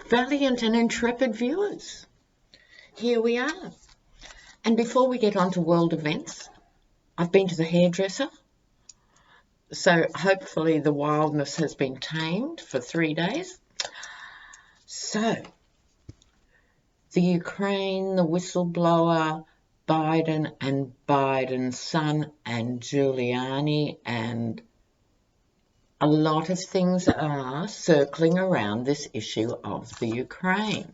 Valiant and intrepid viewers, here we are. And before we get on to world events, I've been to the hairdresser. So hopefully the wildness has been tamed for 3 days. So, the Ukraine, the whistleblower, Biden and Biden's son and Giuliani, and a lot of things are circling around this issue of the Ukraine.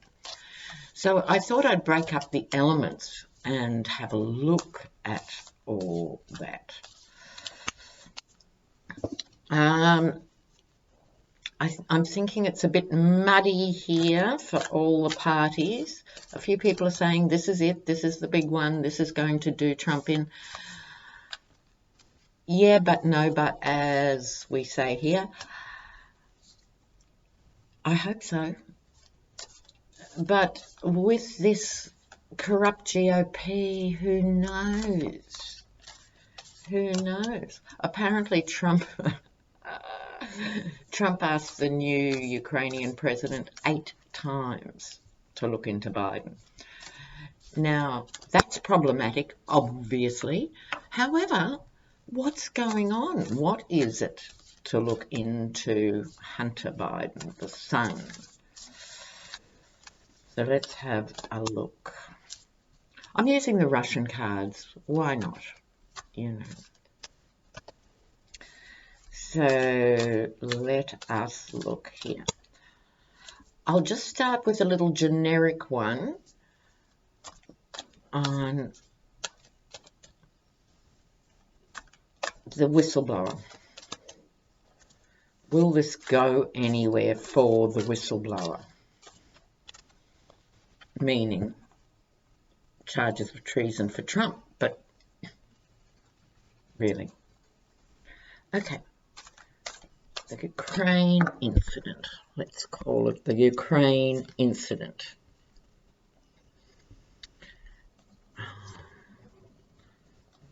So I thought I'd break up the elements and have a look at all that. I'm thinking it's a bit muddy here for all the parties. A few people are saying this is it, this is the big one, this is going to do Trump in. Yeah, but no, but as we say here, I hope so. But with this corrupt GOP, who knows? Who knows? Apparently Trump asked the new Ukrainian president 8 times to look into Biden. Now, that's problematic, obviously. However, what's going on? What is it to look into Hunter Biden, the son? So let's have a look. I'm using the Russian cards. Why not? You know. So let us look here. I'll just start with a little generic one on the whistleblower. Will this go anywhere for the whistleblower? Meaning charges of treason for Trump, but really. Okay. The Ukraine incident. Let's call it the Ukraine incident.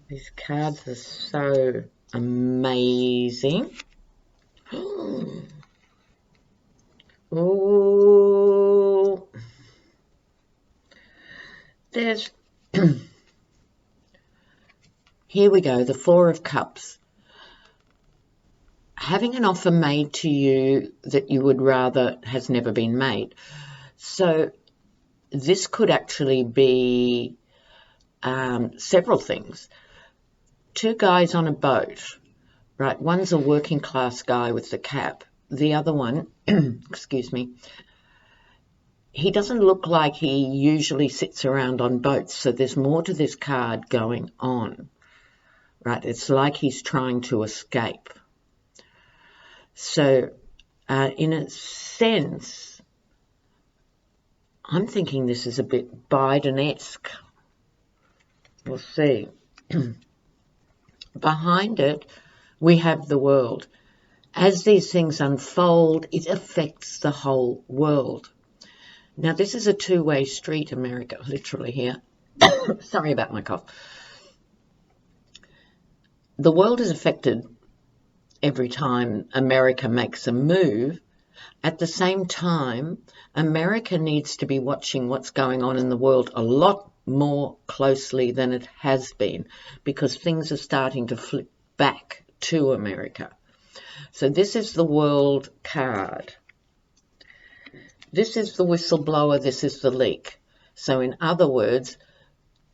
These cards are so amazing. Oh, there's here we go, the Four of Cups. Having an offer made to you that you would rather has never been made. So this could actually be several things. 2 guys on a boat, right? One's a working class guy with the cap. The other one, excuse me, he doesn't look like he usually sits around on boats. So there's more to this card going on, right? It's like he's trying to escape. So in a sense, I'm thinking this is a bit Biden-esque. We'll see. Behind it, we have the world. As these things unfold, it affects the whole world. Now, this is a two-way street, America, literally here. Sorry about my cough. The world is affected every time America makes a move. At the same time, America needs to be watching what's going on in the world a lot more closely than it has been, because things are starting to flip back to America. So this is the world card. This is the whistleblower, this is the leak. So in other words,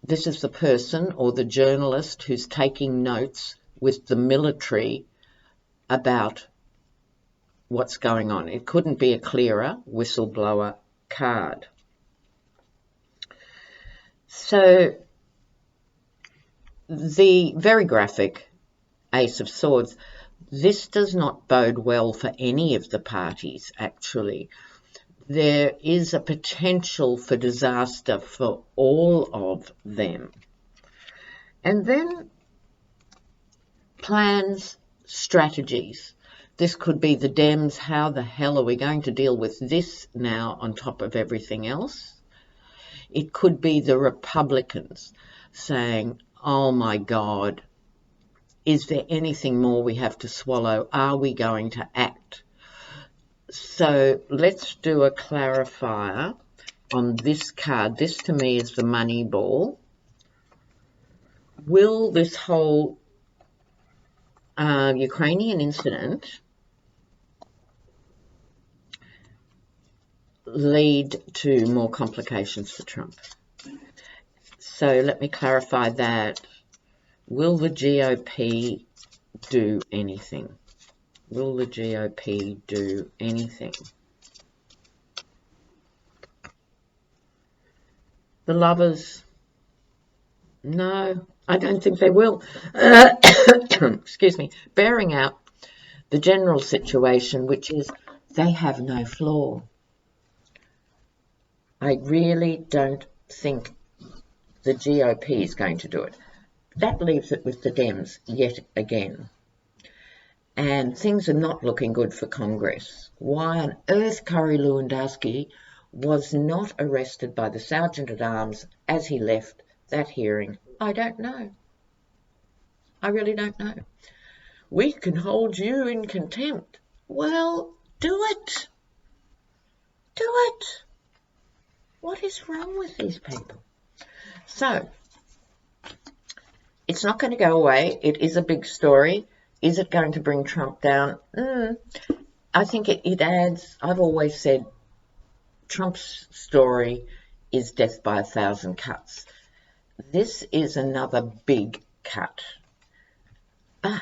this is the person or the journalist who's taking notes with the military about what's going on. It couldn't be a clearer whistleblower card. So the very graphic Ace of Swords, this does not bode well for any of the parties, actually. There is a potential for disaster for all of them. And then plans, strategies. This could be the Dems. How the hell are we going to deal with this now on top of everything else? It could be the Republicans saying, oh my God, is there anything more we have to swallow? Are we going to act? So let's do a clarifier on this card. This to me is the money ball. Will this whole Ukrainian incident lead to more complications for Trump? So let me clarify that. Will the GOP do anything? Will the GOP do anything? The lovers, no, I don't think they will. Excuse me. Bearing out the general situation, which is they have no flaw. I really don't think the GOP is going to do it. That leaves it with the Dems yet again. And things are not looking good for Congress. Why on earth Curry Lewandowski was not arrested by the Sergeant-at-Arms as he left that hearing, I don't know. I really don't know. We can hold you in contempt. Well, do it. Do it. What is wrong with these people? So, it's not going to go away. It is a big story. Is it going to bring Trump down? I think it adds, I've always said, Trump's story is death by 1,000 cuts. This is another big cut. But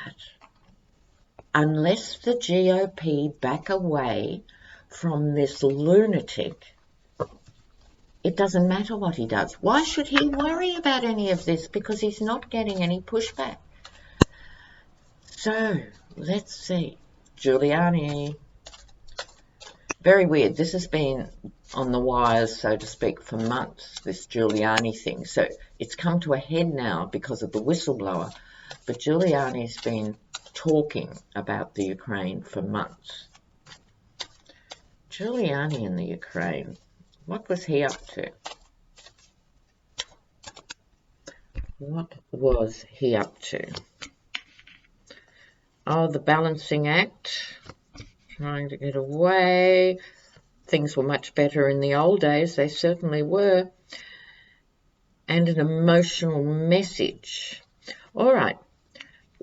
unless the GOP back away from this lunatic, it doesn't matter what he does. Why should he worry about any of this? Because he's not getting any pushback. So, let's see. Giuliani. Very weird. This has been on the wires, so to speak, for months, this Giuliani thing. So it's come to a head now because of the whistleblower. But Giuliani's been talking about the Ukraine for months. Giuliani in the Ukraine. What was he up to? What was he up to? Oh, the balancing act. Trying to get away. Things were much better in the old days. They certainly were. And an emotional message. All right.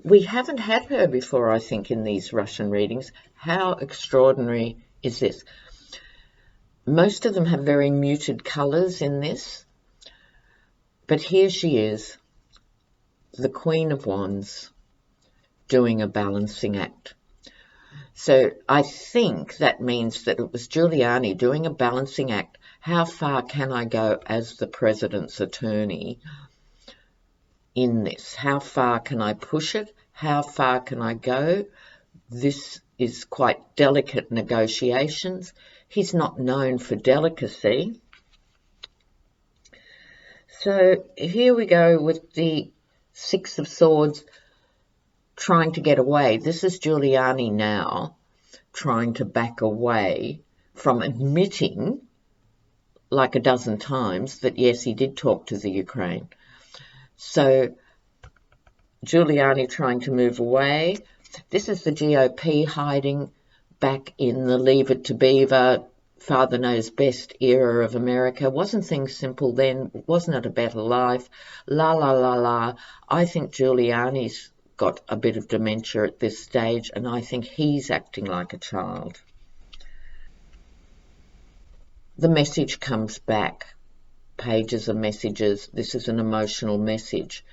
We haven't had her before, I think, in these Russian readings. How extraordinary is this? Most of them have very muted colours in this. But here she is, the Queen of Wands, doing a balancing act. So I think that means that it was Giuliani doing a balancing act. How far can I go as the president's attorney in this? How far can I push it? How far can I go? This is quite delicate negotiations. He's not known for delicacy. So here we go with the Six of Swords trying to get away. This is Giuliani now trying to back away from admitting, like a dozen times, that yes, he did talk to the Ukraine. So Giuliani trying to move away. This is the GOP hiding back in the Leave It to Beaver, Father Knows Best era of America. Wasn't things simple then? Wasn't it a better life? La, la, la, la. I think Giuliani's got a bit of dementia at this stage, and I think he's acting like a child. The message comes back. Pages of messages. This is an emotional message.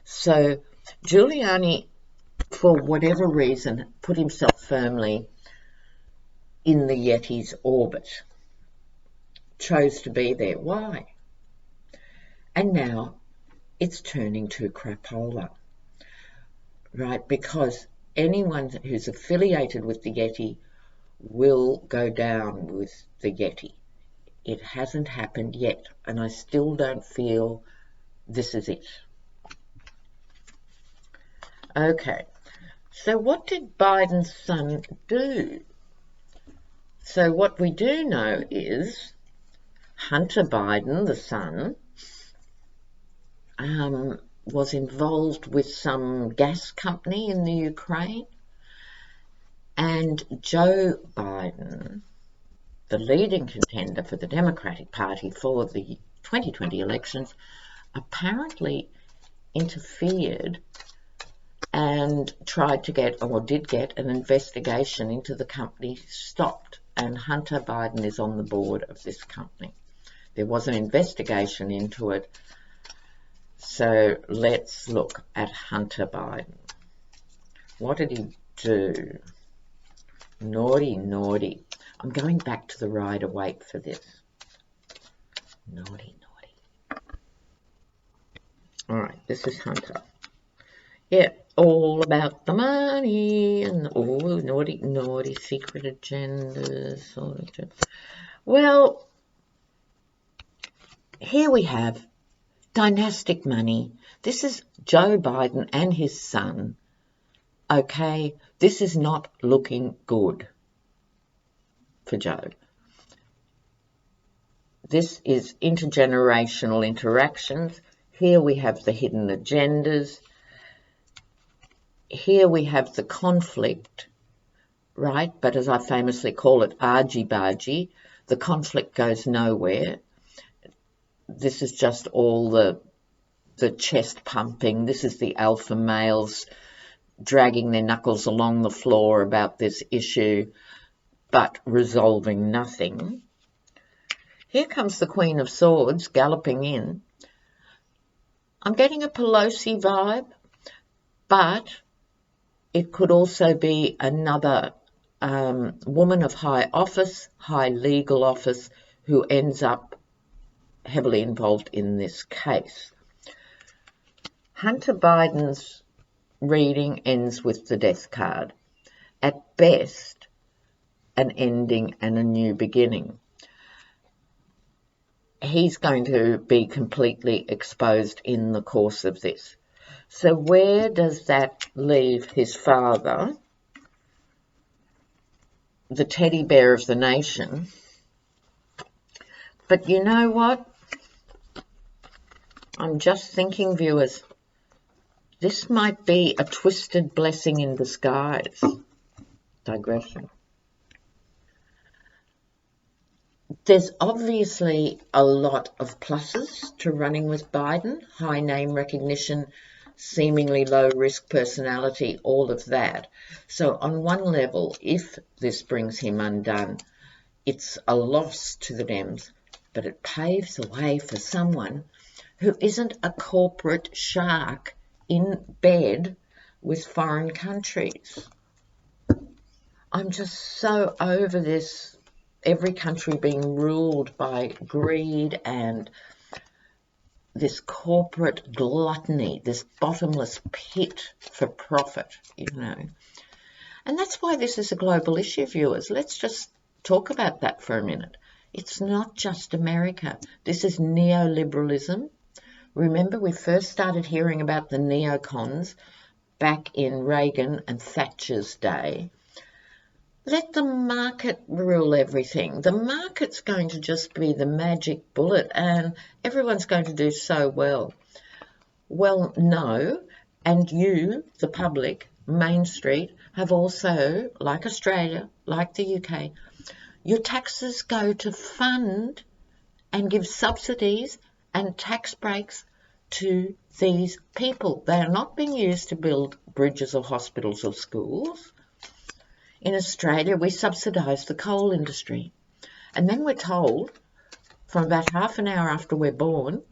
So Giuliani, for whatever reason, put himself firmly in the Yeti's orbit. Chose to be there. Why? And now it's turning to crapola. Right? Because anyone who's affiliated with the Yeti will go down with the Yeti. It hasn't happened yet, and I still don't feel this is it. Okay, so what did Biden's son do? So what we do know is Hunter Biden, the son, was involved with some gas company in the Ukraine, And Joe Biden, the leading contender for the Democratic Party for the 2020 elections, apparently interfered and tried to get, or did get, an investigation into the company stopped. And Hunter Biden is on the board of this company. There was an investigation into it. So let's look at Hunter Biden. What did he do? Naughty, naughty. I'm going back to the rider weight for this. Naughty, naughty. All right, this is Hunter. Yeah, all about the money and all naughty, naughty secret agendas. Well, here we have dynastic money. This is Joe Biden and his son. Okay, this is not looking good for Joe. This is intergenerational interactions. Here we have the hidden agendas. Here we have the conflict, right? But as I famously call it, argy-bargy. The conflict goes nowhere. This is just all the chest pumping. This is the alpha males dragging their knuckles along the floor about this issue, but resolving nothing. Here comes the Queen of Swords galloping in. I'm getting a Pelosi vibe, but it could also be another woman of high office, high legal office, who ends up heavily involved in this case. Hunter Biden's reading ends with the death card. At best, an ending and a new beginning. He's going to be completely exposed in the course of this. So where does that leave his father, the teddy bear of the nation? But you know what? I'm just thinking, viewers, this might be a twisted blessing in disguise. Digression. There's obviously a lot of pluses to running with Biden. High name recognition, seemingly low risk personality, all of that. So on one level, if this brings him undone, it's a loss to the Dems, but it paves the way for someone who isn't a corporate shark in bed with foreign countries. I'm just so over this, every country being ruled by greed and this corporate gluttony, this bottomless pit for profit, you know. And that's why this is a global issue, viewers. Let's just talk about that for a minute. It's not just America. This is neoliberalism. Remember, we first started hearing about the neocons back in Reagan and Thatcher's day. Let the market rule everything. The market's going to just be the magic bullet and everyone's going to do so well. Well, no. And you, the public, Main Street, have also, like Australia, like the UK, your taxes go to fund and give subsidies and tax breaks to these people. They are not being used to build bridges or hospitals or schools. In Australia, we subsidise the coal industry. And then we're told, from about half an hour after we're born,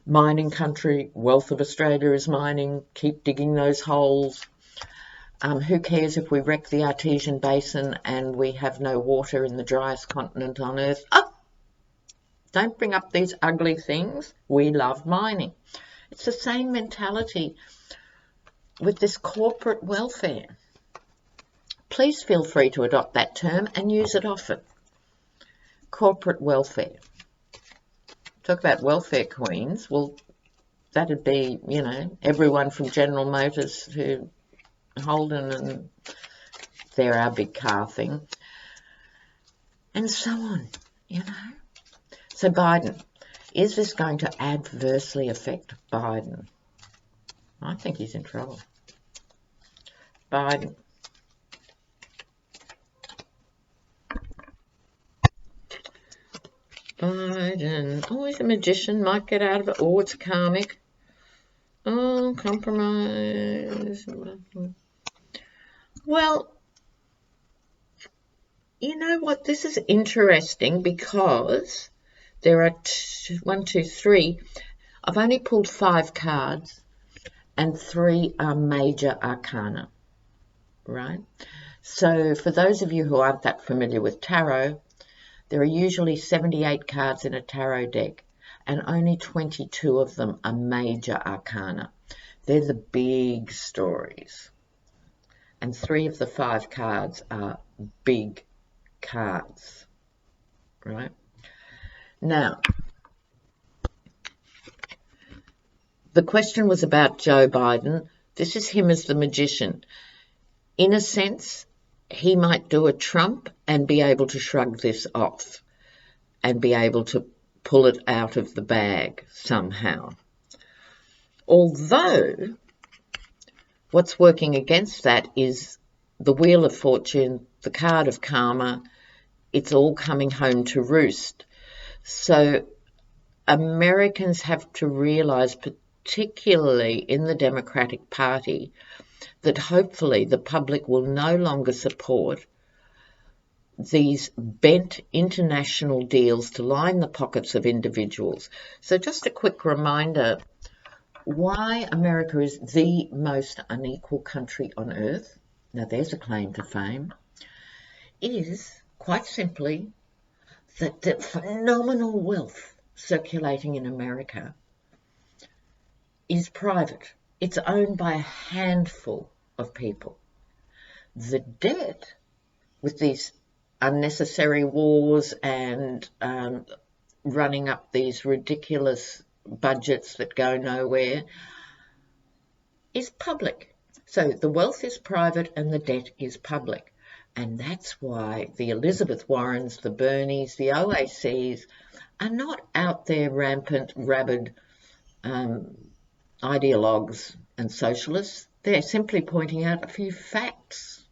mining country, wealth of Australia is mining, keep digging those holes. Who cares if we wreck the Artesian Basin and we have no water in the driest continent on Earth? Oh, don't bring up these ugly things. We love mining. It's the same mentality with this corporate welfare. Please feel free to adopt that term and use it often. Corporate welfare. Talk about welfare queens. Well, that'd be, you know, everyone from General Motors to Holden, and they're our big car thing. And so on, you know. So Biden, is this going to adversely affect Biden? I think he's in trouble. Biden. Biden. Oh, he's a magician. Might get out of it. Oh, it's karmic. Oh, compromise. Well, you know what? This is interesting because there are one, two, three. I've only pulled 5 cards, and 3 are major arcana, right? So for those of you who aren't that familiar with tarot, there are usually 78 cards in a tarot deck, and only 22 of them are major arcana. They're the big stories. And 3 of the 5 cards are big cards, right? Now, the question was about Joe Biden. This is him as the magician. In a sense, he might do a Trump and be able to shrug this off and be able to pull it out of the bag somehow. Although, what's working against that is the Wheel of Fortune, the card of karma. It's all coming home to roost. So Americans have to realize, particularly in the Democratic Party, that hopefully the public will no longer support these bent international deals to line the pockets of individuals. So just a quick reminder why America is the most unequal country on earth. Now there's a claim to fame. Is quite simply that the phenomenal wealth circulating in America is private. It's owned by a handful of people. The debt, with these unnecessary wars and running up these ridiculous budgets that go nowhere, is public. So the wealth is private and the debt is public. And that's why the Elizabeth Warrens, the Bernies, the OACs are not out there rampant, rabid ideologues and socialists. They're simply pointing out a few facts.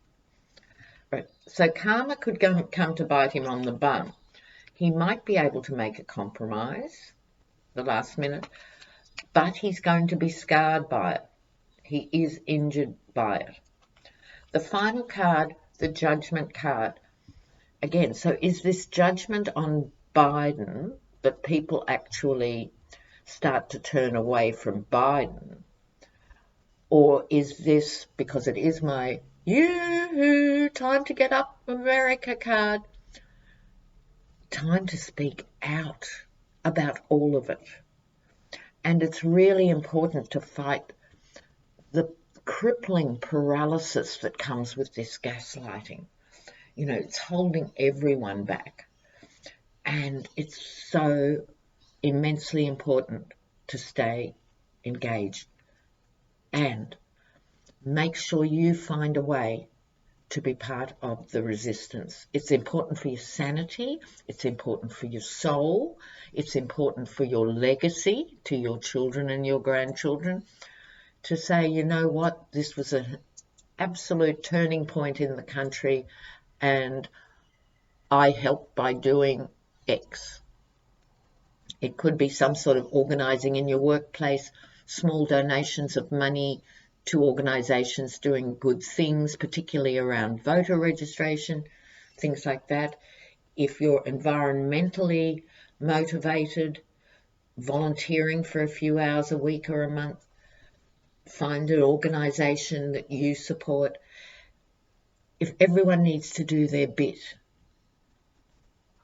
Right. So karma could come to bite him on the bum. He might be able to make a compromise the last minute, but he's going to be scarred by it. He is injured by it. The final card, the judgment card. Again, so is this judgment on Biden that people actually start to turn away from Biden? Or is this, because it is my time to get up America card, time to speak out about all of it? And it's really important to fight the crippling paralysis that comes with this gaslighting. You know, it's holding everyone back. And it's so immensely important to stay engaged and make sure you find a way to be part of the resistance. It's important for your sanity. It's important for your soul. It's important for your legacy to your children and your grandchildren to say, you know what, this was an absolute turning point in the country and I helped by doing X. It could be some sort of organising in your workplace, small donations of money to organisations doing good things, particularly around voter registration, things like that. If you're environmentally motivated, volunteering for a few hours a week or a month, find an organisation that you support. If everyone needs to do their bit,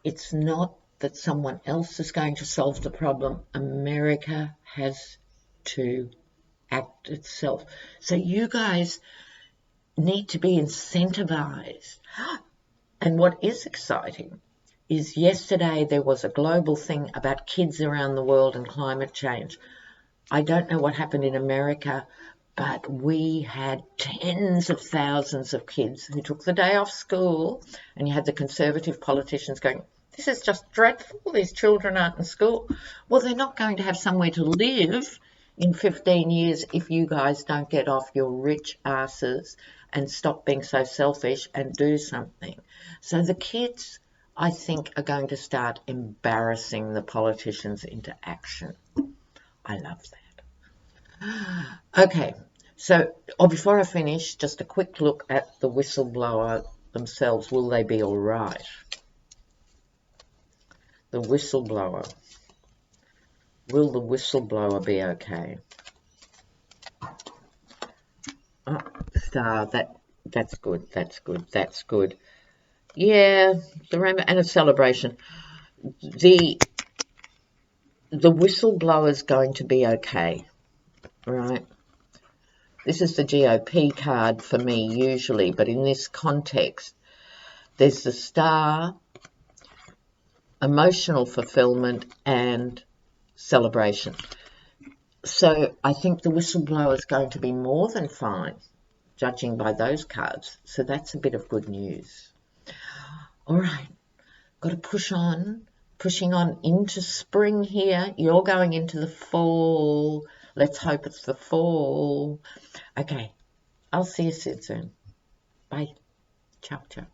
it's not that someone else is going to solve the problem. America has to act itself. So you guys need to be incentivized. And what is exciting is yesterday there was a global thing about kids around the world and climate change. I don't know what happened in America, but we had tens of thousands of kids who took the day off school, and you had the conservative politicians going, this is just dreadful, these children aren't in school. Well, they're not going to have somewhere to live in 15 years if you guys don't get off your rich asses and stop being so selfish and do something. So the kids I think, are going to start embarrassing the politicians into action. I love that. Okay, so before I finish, just a quick look at the whistleblower themselves. Will they be all right? The whistleblower. Will the whistleblower be okay? Oh, star. That's good. That's good. That's good. Yeah, the rainbow and a celebration. The whistleblower's going to be okay, right? This is the GOP card for me usually, but in this context, there's the star, emotional fulfillment, and celebration. So I think the whistleblower is going to be more than fine, judging by those cards. So that's a bit of good news. All right, got to pushing on into spring here. You're going into the fall. Let's hope it's the fall. Okay, I'll see you soon. Bye. Ciao, ciao.